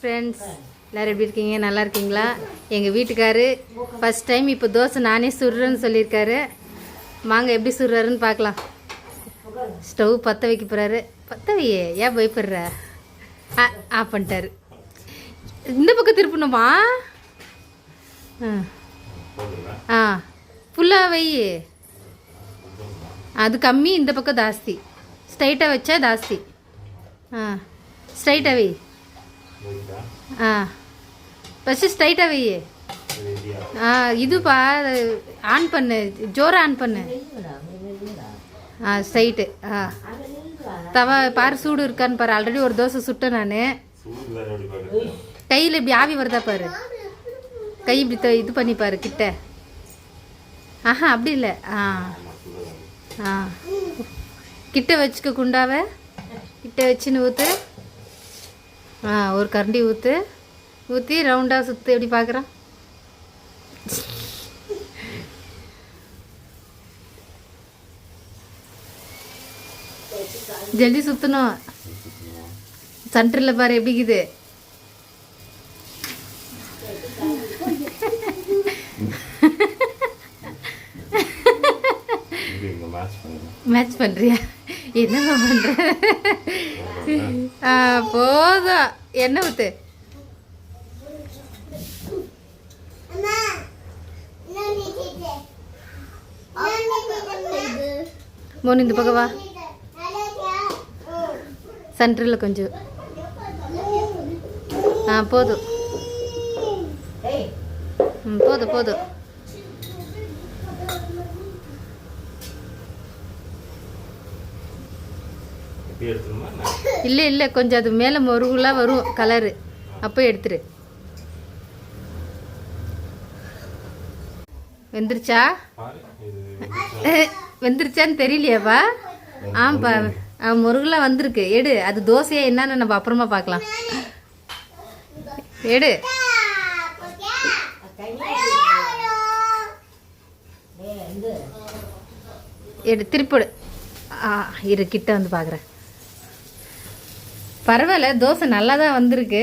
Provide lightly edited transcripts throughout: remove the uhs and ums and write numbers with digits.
Friends எல்லோரும் எப்படி இருக்கீங்க? நல்லா இருக்கீங்களா? எங்கள் வீட்டுக்காரு ஃபஸ்ட் டைம் இப்போ தோசை நானே சுடுறேன்னு சொல்லியிருக்காரு. வாங்க எப்படி சுடுறாருன்னு பார்க்கலாம். ஸ்டவ் பற்ற வைக்க போகிறாரு. பற்ற வையே, ஏன் பயப்படுற? ஆஃப் பண்ணிட்டாரு. இந்த பக்கம் திருப்பணுமா? ஆ ஃபுல்லாக வை. அது கம்மி, இந்த பக்கம் ஜாஸ்தி. ஸ்ட்ரைட்டாக வச்சா ஜாஸ்தி. ஸ்ட்ரைட்டாக வை. ஃபஸ்ட்டு ஸ்ட்ரைட்டாக வை. இதுப்பா ஆன் பண்ணு, ஜோராக ஆன் பண்ணு. ஸ்ட்ரைட்டு. தவா பாரு, சூடு இருக்கான்னு பாரு. ஆல்ரெடி ஒரு தோசை சுட்டேன் நான். கையில் இப்படி ஆவி வருதா பாரு. கை இப்படி இது பண்ணி பாரு கிட்ட. அப்படி இல்லை. கிட்ட வச்சுக்க குண்டாவை. கிட்ட வச்சுன்னு ஊற்று. ஒரு கரண்டி ஊற்றி ரவுண்டாக சுற்று. எப்படி பார்க்குறான்? ஜல்தி சுற்றணும். சென்டரில் பாரு எப்படி இருக்குது. மேட்ச் பண்ணுறியா? என்னம்மா பண்ணுற? போதும். என்ன ஊற்று. மோனு இந்த பக்கம் வா. சென்டரில் கொஞ்சம். போதும் போதும் போதும். இல்லை இல்லை, கொஞ்சம் அது மேலே மொருகுலாம் வரும் கலரு. அப்போ எடுத்துரு. வெந்துருச்சா? வெந்துருச்சான்னு தெரியலையாப்பா? ஆமாப்பா, முருகெலாம் வந்திருக்கு. எடு. அது தோசையா என்னன்னு நம்ம அப்புறமா பார்க்கலாம். எடு. எடு, திருப்படு. இரு, கிட்ட வந்து பார்க்குறேன். பரவாயில்ல, தோசை நல்லா தான் வந்திருக்கு.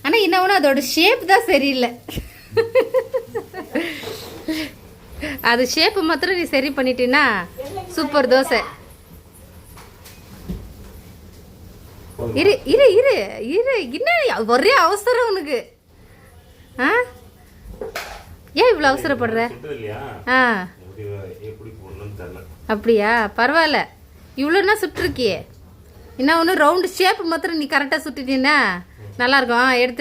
ஆனால் என்ன ஒன்று, அதோட ஷேப் தான் சரியில்லை. அது ஷேப்பு மாத்திரம் நீ சரி பண்ணிட்டீன்னா சூப்பர் தோசை. இரு இரு இரு இரு. என்ன ஒரே அவசரம் உனக்கு? ஏன் இவ்வளோ அவசரப்படுற? அப்படியா? பரவாயில்ல, இவ்வளோன்னா சுட்டுருக்கியே. என்ன ஒன்று, ரவுண்டு ஷேப்பு மாத்திரம் நீ கரெக்டாக சுட்டுட்டீன்னா நல்லாயிருக்கும். எடுத்துரு.